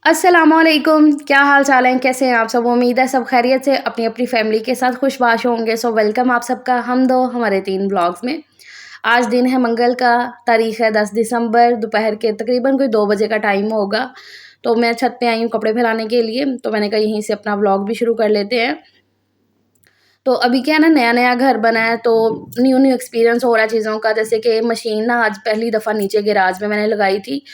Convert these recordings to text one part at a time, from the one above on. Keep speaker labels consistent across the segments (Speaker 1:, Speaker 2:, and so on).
Speaker 1: अस्सलामुअलैकुम, क्या हाल चाल है? कैसे हैं आप सब? उम्मीद है सब खैरियत से अपनी अपनी फैमिली के साथ खुशबाश होंगे। सो वेलकम आप सबका हम दो हमारे 3 ब्लॉग्स में। आज दिन है मंगल का, तारीख़ है 10 दिसंबर, दोपहर के तकरीबन कोई 2 बजे का टाइम होगा। तो मैं छत पे आई हूँ कपड़े फैलाने के लिए, तो मैंने कहा यहीं से अपना व्लॉग भी शुरू कर लेते हैं। तो अभी क्या है ना, नया-नया घर बना है, तो न्यू-न्यू एक्सपीरियंस हो रहा है चीज़ों का। जैसे कि मशीन ना आज पहली दफ़ा नीचे गैराज में मैंने लगाई थी,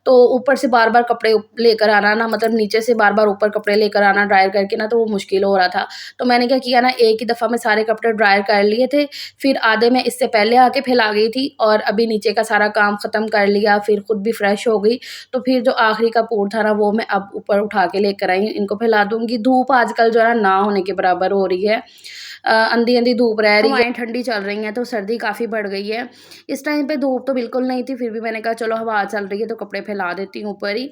Speaker 1: तो ऊपर से बार-बार कपड़े लेकर आना ना, मतलब नीचे से बार-बार ऊपर कपड़े लेकर आना ड्रायर करके ना, तो वो मुश्किल हो रहा था। तो मैंने क्या किया ना, एक ही दफ़ा में सारे कपड़े ड्रायर कर लिए थे, फिर आधे मैं इससे पहले आके फैला गई थी और अभी नीचे का सारा काम ख़त्म कर लिया, फिर खुद भी फ्रेश हो गई। तो फिर जो आखिरी का पूर था ना, वो मैं अब ऊपर उठा के लेकर आई हूँ, इनको फैला दूँगी। धूप आजकल जो है ना होने के बराबर हो रही है। अंधी-अंधी धूप रह रही है, हवाएँ ठंडी चल रही हैं, तो सर्दी काफ़ी बढ़ गई है। इस टाइम पे धूप तो बिल्कुल नहीं थी, फिर भी मैंने कहा चलो हवा चल रही है तो कपड़े फैला देती हूँ ऊपर ही।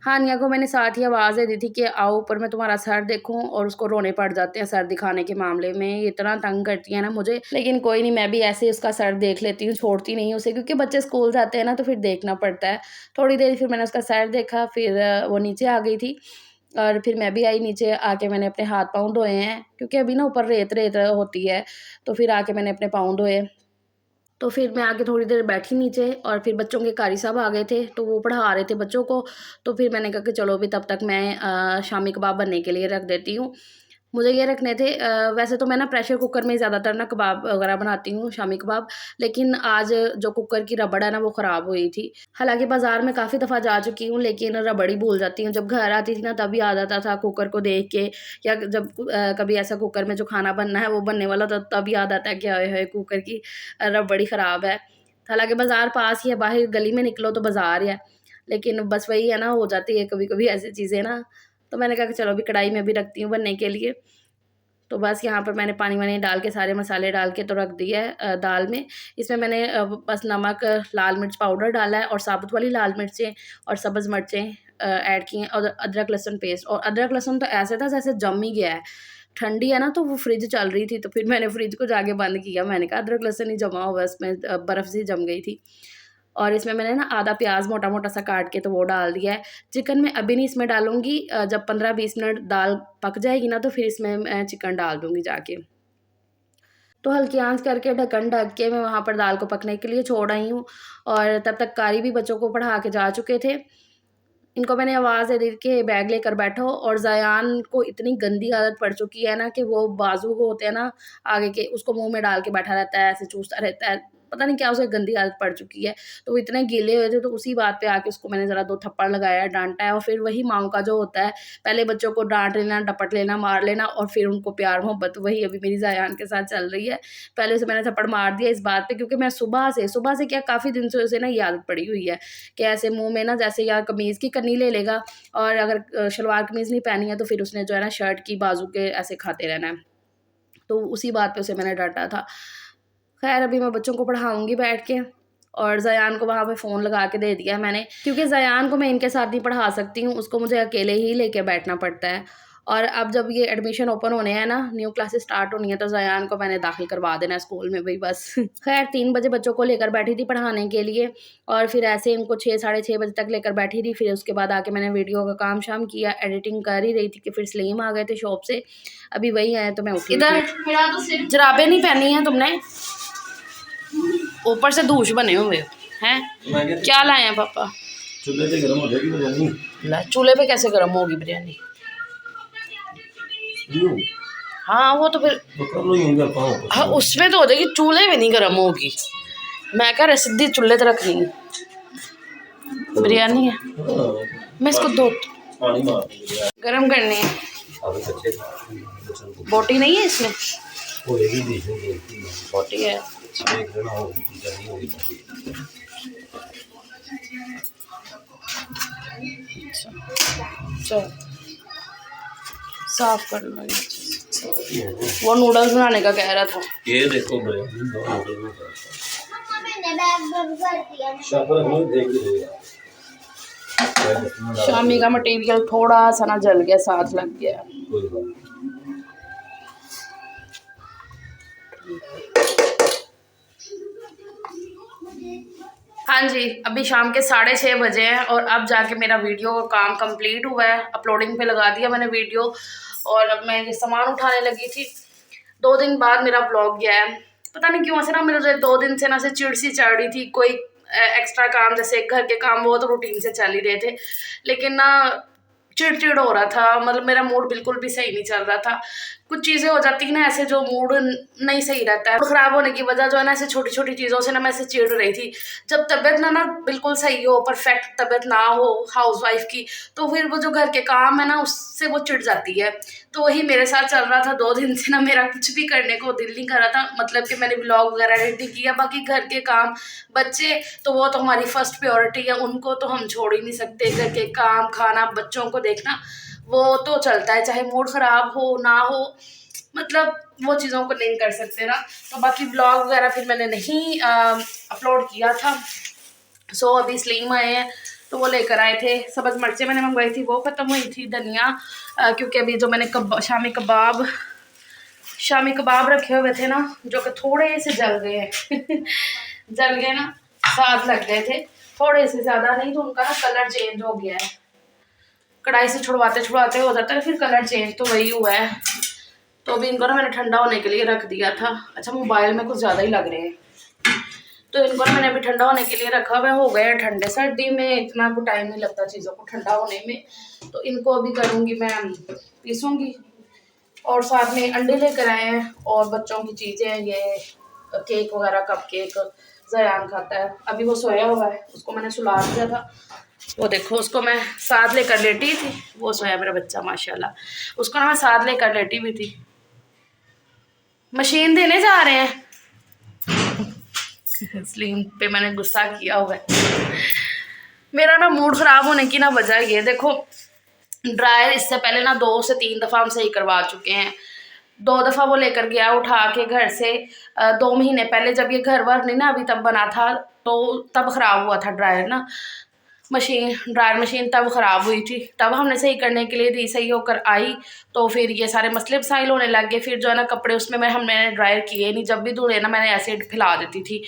Speaker 1: हानिया को मैंने साथ ही आवाज़ दे दी थी कि आओ ऊपर मैं तुम्हारा सर देखूँ, और उसको रोने पड़ जाते हैं सर दिखाने के मामले में। ये इतना तंग करती है ना मुझे, लेकिन कोई नहीं, मैं भी ऐसे ही उसका सर देख लेती हूँ, छोड़ती नहीं हूँ उसे, क्योंकि बच्चे स्कूल जाते हैं ना तो फिर देखना पड़ता है। थोड़ी देर फिर मैंने उसका सर देखा, फिर वो नीचे आ गई थी और फिर मैं भी आई नीचे। आके मैंने अपने हाथ-पाँव धोए हैं, क्योंकि अभी ना ऊपर रेत-रेत होती है, तो फिर आके मैंने अपने पाँव धोए। तो फिर मैं आके थोड़ी देर बैठी नीचे, और फिर बच्चों के कारी साहब आ गए थे, तो वो पढ़ा रहे थे बच्चों को। तो फिर मैंने कहा कि चलो अभी तब तक मैं शामी कबाब बनने के लिए रख देती हूँ। मुझे ये रखने थे, वैसे तो मैं ना प्रेशर कुकर में ज़्यादातर ना कबाब वगैरह बनाती हूँ, शामी कबाब। लेकिन आज जो कुकर की रबड़ है ना, वो ख़राब हुई थी। हालाँकि बाज़ार में काफ़ी दफ़ा जा चुकी हूँ, लेकिन रबड़ ही भूल जाती हूँ। जब घर आती थी ना, तभी याद आता था कुकर को देख के, या जब कभी ऐसा कुकर में जो खाना बनना है वो बनने वाला था, तब याद आता है कि हाय हाय कुकर की रबड़ ही ख़राब है। हालाँकि बाज़ार पास ही है, बाहर गली में निकलो तो बाज़ार ही है। लेकिन बस वही है ना, हो जाती है कभी-कभी ऐसी चीज़ें ना। तो मैंने कहा कि चलो अभी कढ़ाई में भी रखती हूँ बनने के लिए। तो बस यहाँ पर मैंने पानी-वानी डाल के सारे मसाले डाल के तो रख दिया है दाल में। इसमें मैंने बस नमक, लाल मिर्च पाउडर डाला है, और साबुत वाली लाल मिर्चें और सब्ज़ मिर्चें ऐड की हैं, और अदरक लहसुन पेस्ट। और अदरक लहसुन तो ऐसे था जैसे जम ही गया है। ठंडी है ना, तो वो फ्रिज चल रही थी, तो फिर मैंने फ्रिज को जाके बंद किया। मैंने कहा अदरक लहसुन ही जमा हुआ है इसमें, बर्फ़ सी जम गई थी। और इसमें मैंने ना आधा प्याज़ मोटा-मोटा सा काट के तो वो डाल दिया है। चिकन मैं अभी नहीं इसमें डालूँगी, जब 15-20 मिनट दाल पक जाएगी ना, तो फिर इसमें मैं चिकन डाल दूँगी जाके। तो हल्की आँच करके ढक्कन ढक के मैं वहाँ पर दाल को पकने के लिए छोड़ आई हूँ, और तब तक कारी भी बच्चों को पढ़ा के जा चुके थे। इनको मैंने आवाज़ दे दी कि बैग लेकर बैठो, और ज़यान को इतनी गंदी आदत पड़ चुकी है ना, कि वो बाजू को होते हैं ना आगे के, उसको मुँह में डाल के बैठा रहता है, ऐसे चूसता रहता है। पता नहीं क्या उसे गंदी आदत पड़ चुकी है। तो वो इतने गीले हुए थे, तो उसी बात पे आके उसको मैंने ज़रा 2 थप्पड़ लगाया, डाँटा है। और फिर वही माँओं का जो होता है, पहले बच्चों को डाँट लेना, डपट लेना, मार लेना, और फिर उनको प्यार-मोहब्बत, वही अभी मेरी ज़यान के साथ चल रही है। पहले उसे मैंने थप्पड़ मार दिया इस बात पे, क्योंकि मैं सुबह से क्या काफ़ी दिन से उसे ना ये आदत पड़ी हुई है, कि ऐसे मुँह में ना, जैसे या कमीज़ की कन्नी ले लेगा, और अगर शलवार कमीज़ नहीं पहनी है, तो फिर उसने जो है ना शर्ट की बाजू के ऐसे खाते रहना है। तो उसी बात पे उसे मैंने डाँटा था। ख़ैर अभी मैं बच्चों को पढ़ाऊँगी बैठ के, और ज़यान को वहाँ पे फ़ोन लगा के दे दिया है मैंने, क्योंकि ज़यान को मैं इनके साथ नहीं पढ़ा सकती हूँ, उसको मुझे अकेले ही लेके बैठना पड़ता है। और अब जब ये एडमिशन ओपन होने हैं ना, न्यू क्लासेस स्टार्ट होनी है, तो ज़यान को मैंने दाखिल करवा देना है स्कूल में भई बस। ख़ैर 3 बजे बच्चों को लेकर बैठी थी पढ़ाने के लिए, और फिर ऐसे इनको 6 साढ़े 6 बजे तक लेकर बैठी थी। फिर उसके बाद आके मैंने वीडियो का काम-शाम किया, एडिटिंग कर ही रही थी कि फिर सलीम आ गए थे शॉप से। अभी वही आए तो मैं उठी थी। इधर जुराबें नहीं पहनी हैं तुमने? ऊपर से दूष बने हुए हैं। क्या लाए हैं पापा?
Speaker 2: चूल्हे पे गर्म हो जाएगी बिरयानी।
Speaker 1: चूल्हे पे कैसे गर्म होगी बिरयानी? हाँ वो तो फिर हाँ उसमें तो हो जाएगी, चूल्हे पे नहीं गर्म होगी। मैं कह रहा सीधी चूल्हे पे रखनी है बिरयानी है। मैं इसको दो गर्म करनी है। बोटी नहीं है इसमें? बोटी है। चलो साफ कर लो। वो नूडल्स बनाने का कह रहा था।
Speaker 2: ये देखो
Speaker 1: शामी का मटेरियल थोड़ा सा ना जल गया, साथ लग गया। हाँ जी, अभी शाम के 6:30 बजे हैं और अब जाके मेरा वीडियो का काम कंप्लीट हुआ है। अपलोडिंग पे लगा दिया मैंने वीडियो और अब मैं ये सामान उठाने लगी थी। 2 दिन बाद मेरा ब्लॉग गया है। पता नहीं क्यों ऐसे ना मेरे 2 दिन से ना से चिड़ सी चढ़ रही थी। कोई एक्स्ट्रा काम जैसे घर के काम वो तो रूटीन से चल ही रहे थे, लेकिन ना चिड़-चिड़ हो रहा था, मतलब मेरा मूड बिल्कुल भी सही नहीं चल रहा था। कुछ चीज़ें हो जाती हैं ना ऐसे जो मूड नहीं सही रहता है। मूड ख़राब होने की वजह जो है ना ऐसे छोटी-छोटी चीज़ों से ना मैं ऐसे चिढ़ रही थी। जब तबीयत ना बिल्कुल सही हो, परफेक्ट तबीयत ना हो हाउसवाइफ़ की, तो फिर वो जो घर के काम है ना उससे वो चिढ़ जाती है। तो वही मेरे साथ चल रहा था 2 दिन से ना, मेरा कुछ भी करने को दिल नहीं कर रहा था। मतलब कि मैंने व्लॉग वगैरह एडिट नहीं किया, बाकी घर के काम, बच्चे तो वो तो हमारी फर्स्ट प्रायोरिटी है, उनको तो हम छोड़ ही नहीं सकते। घर के काम, खाना, बच्चों को देखना वो तो चलता है, चाहे मूड ख़राब हो ना हो, मतलब वो चीज़ों को नहीं कर सकते ना। तो बाकी व्लॉग वगैरह फिर मैंने नहीं अपलोड किया था। सो अभी स्लीम आए हैं तो वो लेकर आए थे। सब्ज़ मिर्चें मैंने मंगवाई थी वो ख़त्म हुई थी, धनिया क्योंकि अभी जो मैंने शामी कबाब रखे हुए थे ना, जो कि थोड़े से जल गए हैं जल गए ना, स्वाद लग गए थे, थोड़े से, ज़्यादा नहीं, तो उनका ना कलर चेंज हो गया है। कढ़ाई से छुड़वाते छुड़वाते हो जाता है फिर कलर चेंज, तो वही हुआ है। तो अभी इनको ना मैंने ठंडा होने के लिए रख दिया था। अच्छा, मोबाइल में कुछ ज़्यादा ही लग रहे हैं, तो इनको ना मैंने अभी ठंडा होने के लिए रखा हुआ है। हो गए हैं ठंडे, सर्दी में इतना को टाइम नहीं लगता चीज़ों को ठंडा होने में। तो इनको अभी करूँगी मैं, पीसूँगी। और साथ में अंडे लेकर आए हैं और बच्चों की चीज़ें, ये केक वगैरह, कप केक ज़यान खाता है। अभी वो सोया हुआ है, उसको मैंने सुला दिया था। वो देखो, उसको मैं साथ लेकर लेटी थी, वो सोया मेरा बच्चा माशाल्लाह, उसको ना मैं साथ लेकर लेटी भी थी। मशीन देने जा रहे हैं स्लीम पे मैंने गुस्सा किया हुआ है। मेरा ना मूड ख़राब होने की ना वजह ये देखो, ड्रायर इससे पहले ना 2 से 3 दफ़ा हम सही करवा चुके हैं। 2 दफ़ा वो लेकर गया उठा के घर से, 2 महीने पहले जब ये घर वर नहीं ना अभी तब बना था, तो तब ख़राब हुआ था ड्रायर ना, ड्रायर मशीन तब ख़राब हुई थी। तब हमने सही करने के लिए दी, सही होकर आई तो फिर ये सारे मसले मसाइल होने लग गए। फिर जो है ना कपड़े उसमें मैंने ड्रायर किए नहीं, जब भी धुले ना मैंने ऐसे फैला देती थी।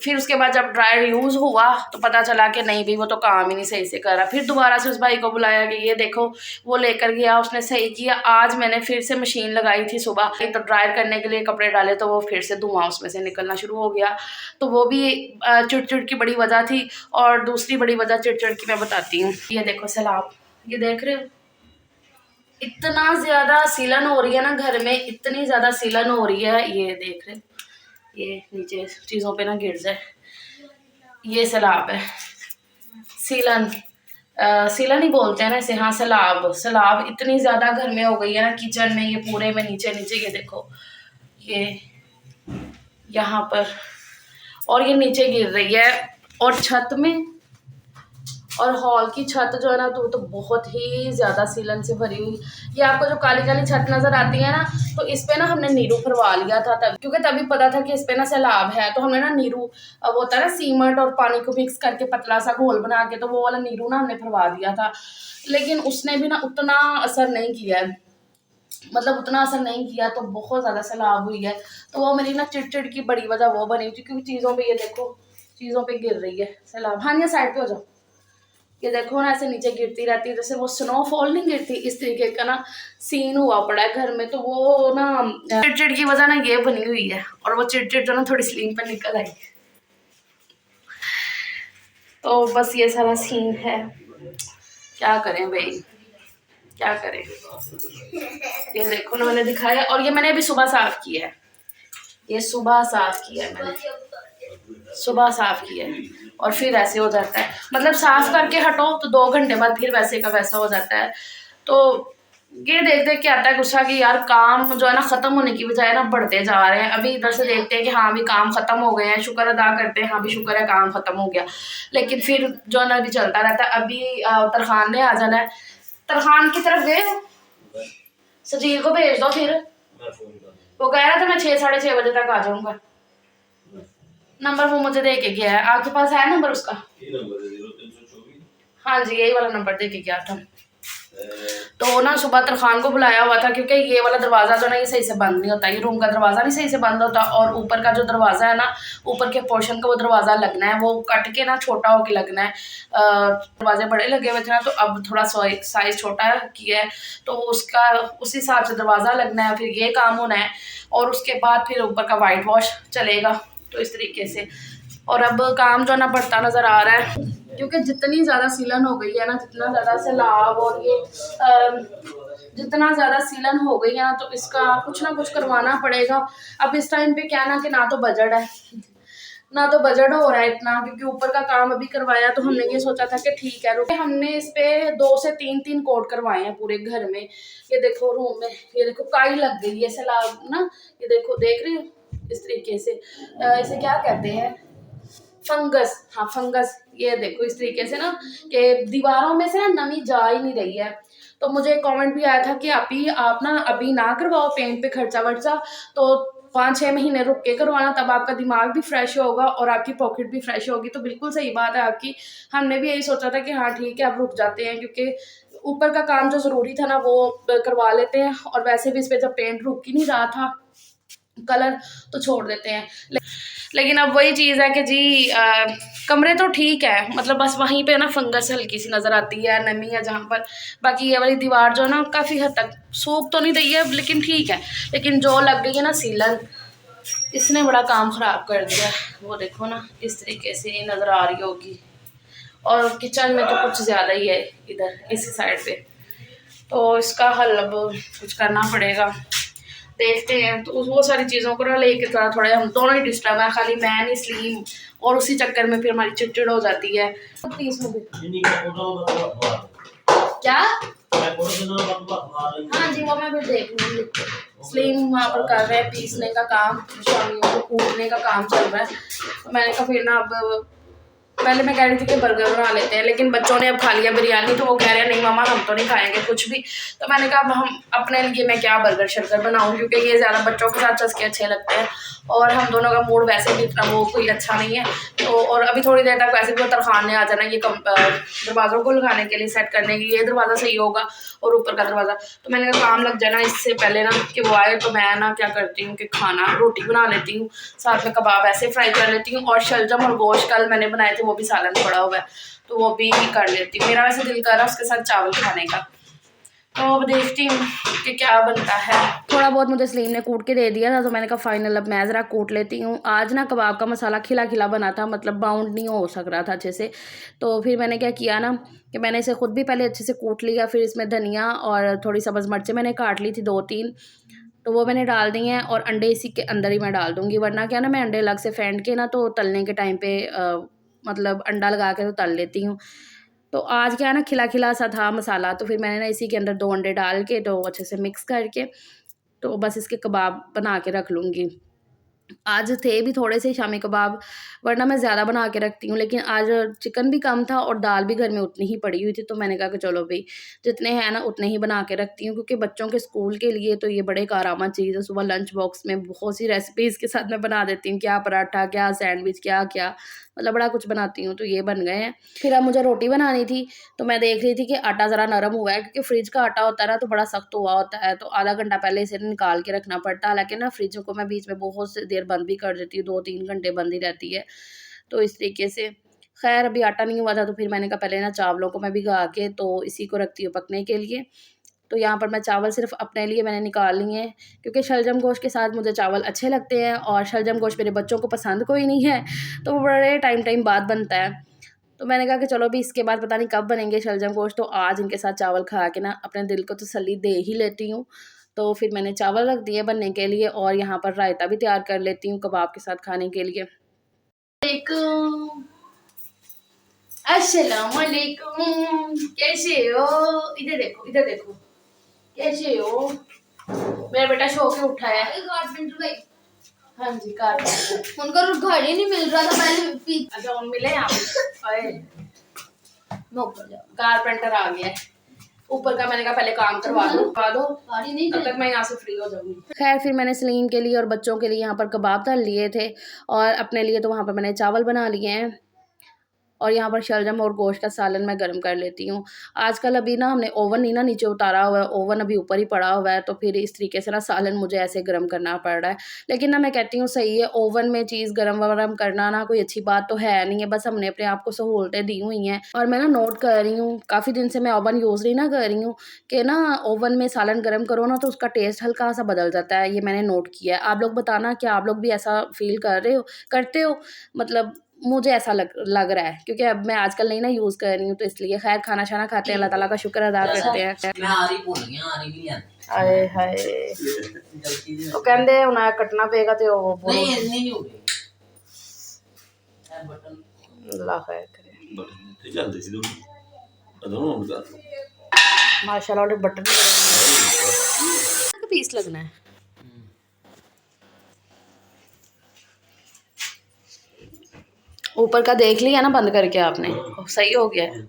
Speaker 1: फिर उसके बाद जब ड्रायर यूज़ हुआ तो पता चला कि नहीं भाई वो तो काम ही नहीं सही से कर रहा। फिर दोबारा से उस भाई को बुलाया कि ये देखो, वो लेकर गया, उसने सही किया। आज मैंने फिर से मशीन लगाई थी सुबह, तो ड्रायर करने के लिए कपड़े डाले तो वो फिर से धुआं उसमें से निकलना शुरू हो गया। तो वो भी चिड़ की बड़ी वजह थी। और दूसरी बड़ी वजह चिड़ की मैं बताती हूँ। ये देखो सैलाब, ये देख रहे हो, इतना ज़्यादा सीलन हो रही है ना घर में, इतनी ज़्यादा सीलन हो रही है। ये देख रहे हो, ये नीचे चीज़ों पे ना गिर जाए, ये सैलाब है, सीलन, सीलन ही बोलते हैं ना इसे, हाँ सैलाब। सैलाब इतनी ज़्यादा घर में हो गई है ना, किचन में, ये पूरे में नीचे नीचे, ये देखो, ये यहाँ पर, और ये नीचे गिर रही है, और छत में, और हॉल की छत जो है ना तो बहुत ही ज़्यादा सीलन से भरी हुई। ये आपको जो काली काली छत नज़र आती है ना, तो इस पे ना हमने नीरू भरवा लिया था तब, क्योंकि तभी पता था कि इस पे ना सैलाब है। तो हमने ना नीरू, वो होता है ना सीमेंट और पानी को मिक्स करके पतला सा घोल बना के, तो वो वाला नीरू ना हमने भरवा दिया था। लेकिन उसने भी ना उतना असर नहीं किया है, मतलब उतना असर नहीं किया, तो बहुत ज़्यादा सैलाब हुई है। तो वो मेरी ना चिड़ की बड़ी वजह वो बनी थी, क्योंकि चीज़ों पे, ये देखो, चीज़ों पे गिर रही है सैलाब। हाँ, ये साइड पे हो जाओ, ये देखो ना ऐसे नीचे गिरती रहती है, जैसे वो स्नोफॉल नहीं गिरती, इस तरीके का ना सीन हुआ पड़ा है घर में। तो वो ना चिड़ की वजह ना ये बनी हुई है, और वो चिड़ जो ना थोड़ी स्लीम पर निकल आई। तो बस ये सारा सीन है, क्या करें भाई, क्या करें। ये देखो ना मैंने दिखाया, और ये मैंने अभी सुबह साफ किया है, ये सुबह साफ किया है मैंने, सुबह साफ किया है, और फिर ऐसे हो जाता है। मतलब साफ करके हटो तो 2 घंटे बाद फिर वैसे का वैसा हो जाता है। तो ये देख देख के आता है गुस्सा कि यार काम जो है ना ख़त्म होने की बजाय ना बढ़ते जा रहे हैं। अभी इधर से देखते हैं कि हाँ भी काम ख़त्म हो गए हैं, शुक्र अदा करते हैं, हाँ भी शुक्र है काम ख़त्म हो गया, लेकिन फिर जो है ना अभी चलता रहता है। अभी तरखान ने आ जाना है, तरखान की तरफ गए, सजील को भेज दो। फिर वो कह रहा था मैं 6 साढ़े 6 बजे तक आ जाऊँगा। नंबर वो मुझे दे के गया है, आपके पास है नंबर उसका? हाँ जी, यही वाला नंबर दे के गया था। तो ना सुबह तरखान को बुलाया हुआ था, क्योंकि ये वाला दरवाज़ा जो ना ये सही से बंद नहीं होता, ये रूम का दरवाज़ा नहीं सही से बंद होता, और ऊपर का जो दरवाज़ा है ना, ऊपर के पोर्शन का वो दरवाज़ा लगना है, वो कट के ना छोटा होके लगना है। दरवाजे बड़े लगे हुए थे ना, तो अब थोड़ा साइज़ छोटा किया है, तो उसका उस हिसाब से दरवाज़ा लगना है, फिर ये काम होना है, और उसके बाद फिर ऊपर का वाइट वॉश चलेगा। तो इस तरीके से, और अब काम जो ना बढ़ता नज़र आ रहा है, क्योंकि जितनी ज़्यादा सीलन हो गई है ना, जितना ज़्यादा सैलाब और ये जितना ज़्यादा सीलन हो गई है ना, तो इसका कुछ ना कुछ करवाना पड़ेगा। अब इस टाइम पे क्या ना कि ना तो बजट है, ना तो बजट हो रहा है इतना, क्योंकि ऊपर का काम अभी करवाया, तो हमने ये सोचा था कि ठीक है रुके। हमने इस पे 2 से 3 कोट करवाए हैं पूरे घर में। ये देखो रूम में, ये देखो काई लग गई है सैलाब ना, ये देखो, देख रही हो इस तरीके से। इसे क्या कहते हैं, फंगस, हाँ फंगस। ये देखो इस तरीके से ना कि दीवारों में से ना नमी जा ही नहीं रही है। तो मुझे कमेंट भी आया था कि आप ना अभी ना करवाओ पेंट पे खर्चा वर्चा, तो 5-6 महीने रुक के करवाना, तब आपका दिमाग भी फ्रेश होगा और आपकी पॉकेट भी फ्रेश होगी। तो बिल्कुल सही बात है आपकी। हमने भी यही सोचा था कि हाँ ठीक है अब रुक जाते हैं, क्योंकि ऊपर का काम जो ज़रूरी था ना वो करवा लेते हैं, और वैसे भी इस पर जब पेंट रुक ही नहीं रहा था कलर, तो छोड़ देते हैं। लेकिन अब वही चीज़ है कि जी कमरे तो ठीक है, मतलब बस वहीं पे ना फंगस हल्की सी नज़र आती है, नमी है जहाँ पर। बाकी ये वाली दीवार जो है ना काफ़ी हद तक सूख तो नहीं रही है, लेकिन ठीक है। लेकिन जो लग गई है ना सीलन, इसने बड़ा काम ख़राब कर दिया। वो देखो ना इस तरीके से ये नज़र आ रही होगी, और किचन में तो कुछ ज़्यादा ही है इधर इस साइड पे। तो इसका हल अब कुछ करना पड़ेगा, देखते हैं। तो वो सारी चीज़ों को ना लेके थोड़ा हम दोनों ही डिस्टर्ब है, खाली मैं नहीं स्लीम, और उसी चक्कर में फिर हमारी चिड़चिड़ हो जाती है। क्या? हाँ जी, वो मैं फिर देख लूँगी। स्लीम वहाँ पर कर रहे हैं पीसने का काम, शामियों को कूटने का काम चल रहा है। तो मैंने कहा फिर ना अब पहले मैं कह रही थी कि बर्गर बना लेते हैं, लेकिन बच्चों ने अब खा लिया बिरयानी, तो वो कह रहे हैं नहीं मामा हम तो नहीं खाएंगे कुछ भी। तो मैंने कहा अब हम अपने लिए मैं क्या बर्गर शर्गर बनाऊं, क्योंकि ये ज़्यादा बच्चों के साथ चस्के अच्छे लगते हैं, और हम दोनों का मूड वैसे भी इतना वो कोई अच्छा नहीं है। तो और अभी थोड़ी देर तक वैसे भी वो तरखान ने आ जाना ये दरवाज़ों को लगाने के लिए, सेट करने की, ये दरवाज़ा सही होगा और ऊपर का दरवाज़ा। तो मैंने कहा काम लग जाना इससे पहले ना कि वो आए। तो मैं ना क्या करती हूँ कि खाना रोटी बना लेती हूँ, साथ में कबाब ऐसे फ्राई कर लेती हूँ, और शलजम और गोश्त कल मैंने बनाए थे वो भी सालन पड़ा हुआ है, तो वो भी कर लेती हूँ। मेरा वैसे दिल कर रहा है उसके साथ चावल खाने का, तो अब देखती हूँ कि क्या बनता है। थोड़ा बहुत मुझे सलीम ने कूट के दे दिया था, तो मैंने कहा फाइनल अब मैं ज़रा कूट लेती हूँ। आज ना कबाब का मसाला खिला खिला बना था, मतलब बाउंड नहीं हो सक रहा था अच्छे से। तो फिर मैंने क्या किया ना कि मैंने इसे खुद भी पहले अच्छे से कूट लिया, फिर इसमें धनिया और थोड़ी सब्ज़ मिर्चें मैंने काट ली थी 2-3, तो वो मैंने डाल दी हैं, और अंडे इसी के अंदर ही मैं डाल दूँगी, वरना क्या ना मैं अंडे अलग से फेंट के ना तो तलने के टाइम पे मतलब अंडा लगा के तो तल लेती हूँ। तो आज क्या है ना खिला खिला सा था मसाला, तो फिर मैंने ना इसी के अंदर 2 अंडे डाल के तो अच्छे से मिक्स करके तो बस इसके कबाब बना के रख लूँगी। आज थे भी थोड़े से शामी कबाब, वरना मैं ज़्यादा बना के रखती हूँ, लेकिन आज चिकन भी कम था और दाल भी घर में उतनी ही पड़ी हुई थी, तो मैंने कहा कि चलो भई जितने हैं ना उतने ही बना के रखती हूँ, क्योंकि बच्चों के स्कूल के लिए तो ये बड़े कारआमद चीज़ है। सुबह लंच बॉक्स में बहुत सी रेसिपीज़ के साथ मैं बना देती हूँ, क्या पराठा, क्या सैंडविच, क्या-क्या, मतलब बड़ा कुछ बनाती हूँ, तो ये बन गए हैं। फिर अब मुझे रोटी बनानी थी, तो मैं देख रही थी कि आटा ज़रा नरम हुआ है, क्योंकि फ्रिज का आटा होता है ना तो बड़ा सख्त हुआ होता है, तो आधा घंटा पहले इसे निकाल के रखना पड़ता है। हालाँकि ना फ्रिज को मैं बीच में बहुत सी देर बंद भी कर देती हूँ, 2-3 घंटे बंद ही रहती है, तो इस तरीके से। ख़ैर अभी आटा नहीं हुआ था, तो फिर मैंने कहा पहले ना चावलों को मैं भिगा के तो इसी को रखती हूँ पकने के लिए। तो यहाँ पर मैं चावल सिर्फ़ अपने लिए मैंने निकाल लिए हैं, क्योंकि शलजम गोश्त के साथ मुझे चावल अच्छे लगते हैं, और शलजम गोश्त मेरे बच्चों को पसंद कोई नहीं है, तो वो बड़े टाइम बाद बनता है। तो मैंने कहा कि चलो अभी इसके बाद पता नहीं कब बनेंगे शलजम गोश्त, तो आज इनके साथ चावल खा के ना अपने दिल को तसल्ली दे ही लेती हूँ। तो फिर मैंने चावल रख दिए बनने के लिए, और यहाँ पर रायता भी तैयार कर लेती हूँ कबाब के साथ खाने के लिए। अस्सलाम वालेकुम, कैसे हो? इधर देखो, इधर देखो, कैसे हो? मेरा बेटा सो के उठा है। कारपेंटर भाई, हाँ जी कारपेंटर, उनका घर ही नहीं मिल रहा था पहले। अच्छा उन मिले आप? कारपेंटर आ गया है ऊपर का। मैंने कहा पहले काम करवा दो तब तक मैं यहाँ से फ्री हो जाऊंगी। खैर फिर मैंने सलीम के लिए और बच्चों के लिए यहाँ पर कबाब तल लिए थे, और अपने लिए तो वहाँ पर मैंने चावल बना लिए हैं। और यहाँ पर शलजम और गोश्त का सालन मैं गर्म कर लेती हूँ। आजकल अभी ना हमने ओवन नहीं ना नीचे उतारा हुआ है, ओवन अभी ऊपर ही पड़ा हुआ है, तो फिर इस तरीके से ना सालन मुझे ऐसे गर्म करना पड़ रहा है। लेकिन ना मैं कहती हूँ सही है, ओवन में चीज़ गर्म वरम करना ना कोई अच्छी बात तो है नहीं है, बस हमने अपने आप को सहूलतें दी हुई हैं। और मैं ना नोट कर रही हूँ, काफ़ी दिन से मैं ओवन यूज़ नहीं ना कर रही हूँ कि ना ओवन में सालन गर्म करो ना तो उसका टेस्ट हल्का सा बदल जाता है, ये मैंने नोट किया है। आप लोग बताना कि आप लोग भी ऐसा फील कर रहे हो, करते हो? मतलब मुझे ऐसा लग रहा है, क्योंकि अब मैं आजकल नहीं ना यूज़ कर रही हूँ, तो इसलिए। खैर, खाना शाना खाते हैं, अल्लाह ताला का शुक्र अदा करते हैं।
Speaker 3: मैं आरी भूल गया, आरी भी नहीं आती।
Speaker 1: आए हाय, तो कहंदे हुण कटना पेगा ते ओह
Speaker 3: नहीं नहीं हो गई ए बटन
Speaker 1: अल्लाह खैर करे।
Speaker 2: बटन ते चलदे सी दोनों ऑन कर
Speaker 1: माशाल्लाह, और बटन पीस लगना है। ऊपर का देख लिया ना बंद करके आपने? सही हो गया है।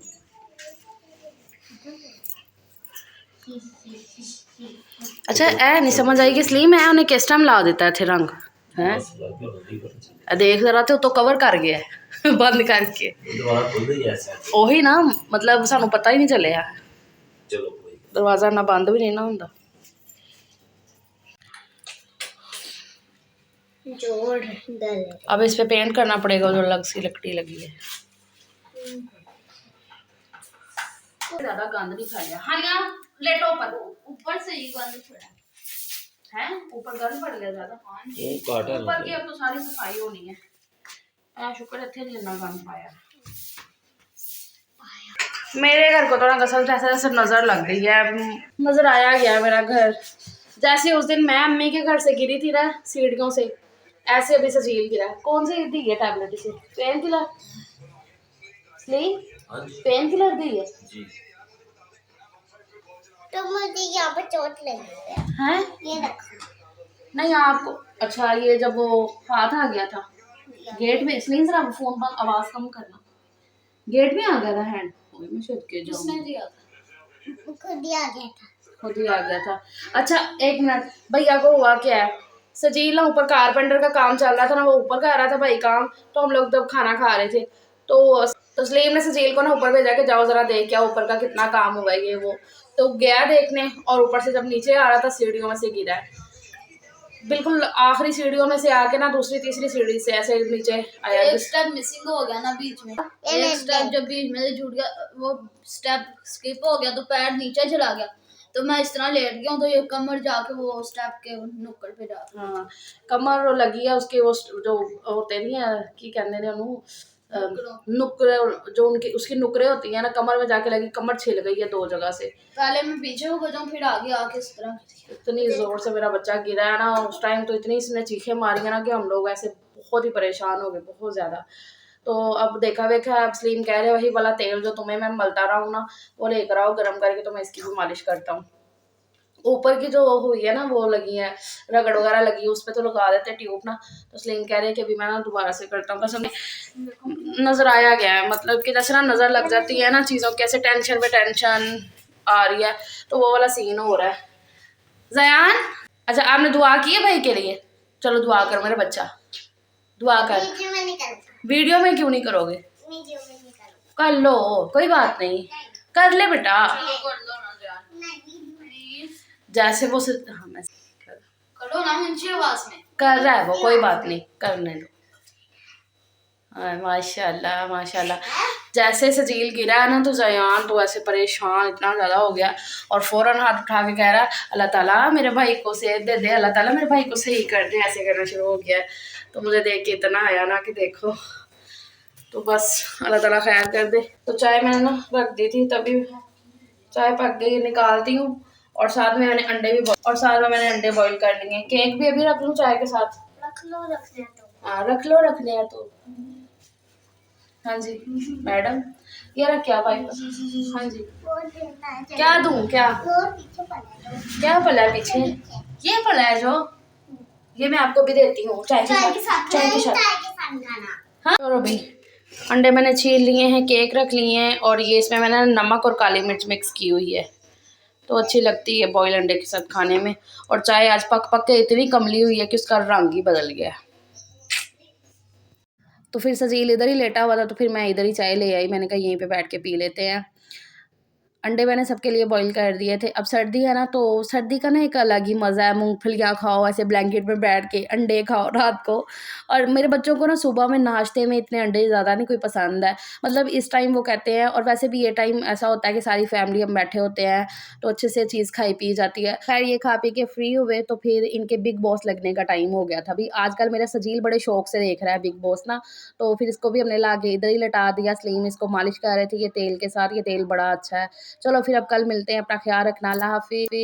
Speaker 1: अच्छा, ऐ नहीं समझ आई कि सलीम है उन्हें किस टाइम ला देता है थे रंग है? देख जरा तो कवर कर गया है बंद करके
Speaker 2: दोबारा खोल दे ऐसा।
Speaker 1: ओही ना, मतलब सानू पता ही नहीं चलिया।
Speaker 2: चलो कोई
Speaker 1: दरवाजा ना बंद भी नहीं ना होंदा। अब इस पे पेंट करना पड़ेगा जो अलग सी लकड़ी लगी है। ज्यादा गंद नहीं खाया। हाँ यार, लेटो ऊपर से ही गंद पड़ा है, ऊपर गंद पड़ गया ज्यादा।
Speaker 2: वो काटा
Speaker 1: ऊपर की अब तो सारी सफाई होनी है। शुक्र इतने नहीं इतना गंद पाया। मेरे घर को तो ना गसल जैसे जैसे नजर लग गई है, नजर आया गया मेरा घर। जैसे उस दिन मैं अम्मी के घर से गिरी थी ना सीढ़ियों से, ऐसे अभी सजील गिरा। कौन सी दी है टैबलेट इसे? Pain killer? पेन किलर दी है
Speaker 2: जी।
Speaker 4: तो मुझे यहाँ पे चोट लगी है। ये रखो।
Speaker 1: नहीं आपको, अच्छा ये जब वो हाथ आ गया था गेट में, इसलिए जरा फोन पर आवाज कम करना। गेट में आ गया था हैंड? मैं शुद्ध के जाऊँ। किसने दिया था?
Speaker 4: खुद ही आ गया था।
Speaker 1: खुद ही आ गया था। अच्छा एक मिनट, भैया को हुआ क्या है? सजील ना ऊपर कारपेंटर का काम चल रहा था ना, वो ऊपर कर रहा था भाई काम, तो हम लोग तब खाना खा रहे थे, तो तस्लीम ने सजील को ना ऊपर भेजा के जाओ जरा देख क्या ऊपर का कितना काम हुआ है ये वो। तो गया देखने, और ऊपर से जब नीचे आ रहा था सीढ़ियों में से गिरा है, बिल्कुल आखिरी सीढ़ियों में से आके ना दूसरी तीसरी सीढ़ी से ऐसे नीचे आया।
Speaker 5: एक स्टेप मिसिंग हो गया ना बीच में, एक स्टेप जब बीच में से छूट गया, वो स्टेप स्किप हो गया तो पैर नीचे चला गया, तो मैं इस तरह लेट गया हूँ, तो ये कमर जाके वो स्टेप के नुक्कड़ पे जा।
Speaker 1: हाँ, कमर लगी है उसके, वो जो होते नहीं है की कहते हैं उन्होंने, नुकरे, जो उनकी उसकी नुकरे होती है ना, कमर में जाके लगी, कमर छिल गई है 2 जगह से।
Speaker 5: पहले मैं पीछे हो गया, फिर आगे आके इस तरह
Speaker 1: इतनी जोर से मेरा बच्चा गिरा है ना उस टाइम, तो इतनी इसने चीखें मारी है ना कि हम लोग ऐसे बहुत ही परेशान हो गए, बहुत ज़्यादा। तो अब देखा अब सलीम कह रहे वही वाला तेल जो तुम्हें मैं मलता रहा हूँ ना, वो लेकर आओ गर्म करके, तो मैं इसकी भी मालिश करता हूँ। ऊपर की जो हुई है ना वो लगी है, रगड़ वगैरह लगी है, उस पर तो लगा देते ट्यूब ना, तो सलीम कह रहे हैं कि अभी मैं ना दोबारा से करता हूँ। कसम नज़र आया गया है, मतलब कि जैसे ना नज़र लग जाती है ना चीज़ों की, ऐसे टेंशन पे टेंशन आ रही है, तो वो वाला सीन हो रहा है। ज़यान, अच्छा आपने दुआ की है भाई के लिए? चलो दुआ करो मेरा बच्चा, दुआ कर। वीडियो में क्यों नहीं करोगे? कर लो, कोई बात नहीं, कर ले बेटा, जैसे वो हाँ मैं
Speaker 5: करो ना ऊंची आवाज में।
Speaker 1: कर रहा है वो, कोई बात नहीं, करने दो। हाँ माशाल्लाह माशाल्लाह। जैसे सजील गिरा है ना, तो ज़यान तो ऐसे परेशान इतना ज़्यादा हो गया, और फ़ौरन हाथ उठा के कह रहा अल्लाह ताला मेरे भाई को सेहत दे दे, अल्लाह ताला मेरे भाई को सही कर दे, ऐसे करना शुरू हो गया। तो मुझे देख के इतना आया ना कि देखो, तो बस अल्लाह ताला खैर कर दे। तो चाय मैंने ना रख दी थी, तभी चाय पक गई, निकालती हूँ, और साथ में मैंने अंडे बॉईल कर लिए हैं। केक भी अभी रख लूँ चाय के साथ?
Speaker 4: रख लो, रखने तो।
Speaker 1: हाँ रख लो, रखने हैं तो। हाँ जी मैडम, ये रख क्या भाई? हाँ जी, क्या दूँ क्या? क्या पला है पीछे? ये पला है जो, ये मैं आपको भी देती हूँ चाय के साथ। हाँ और अभी अंडे मैंने छील लिए हैं, केक रख लिए हैं, और ये इसमें मैंने नमक और काली मिर्च मिक्स की हुई है, तो अच्छी लगती है बॉयल अंडे के साथ खाने में। और चाय आज पक के इतनी कमली हुई है कि उसका रंग ही बदल गया है। तो फिर सजील इधर ही लेटा हुआ था, तो फिर मैं इधर ही चाय ले आई। मैंने कहा यहीं पे बैठ के पी लेते हैं। अंडे मैंने सबके लिए बॉईल कर दिए थे। अब सर्दी है ना, तो सर्दी का ना एक अलग ही मज़ा है। मूँगफलियाँ खाओ, ऐसे ब्लैंकेट में बैठ के अंडे खाओ रात को। और मेरे बच्चों को ना सुबह में नाश्ते में इतने अंडे ज़्यादा नहीं कोई पसंद है। मतलब इस टाइम वो कहते हैं, और वैसे भी ये टाइम ऐसा होता है कि सारी फैमिली हम बैठे होते हैं, तो अच्छे से चीज़ खाई पी जाती है। खैर ये खा पी के फ्री हुए, तो फिर इनके बिग बॉस लगने का टाइम हो गया था। अभी आजकल मेरा सजील बड़े शौक से देख रहा है बिग बॉस ना, तो फिर इसको भी हमने ला के इधर ही लटा दिया। सलीम इसको मालिश कर रहे थे ये तेल के साथ, ये तेल बड़ा अच्छा है। चलो फिर अब कल मिलते हैं, अपना ख्याल रखना, अल्लाह हाफ़िज़।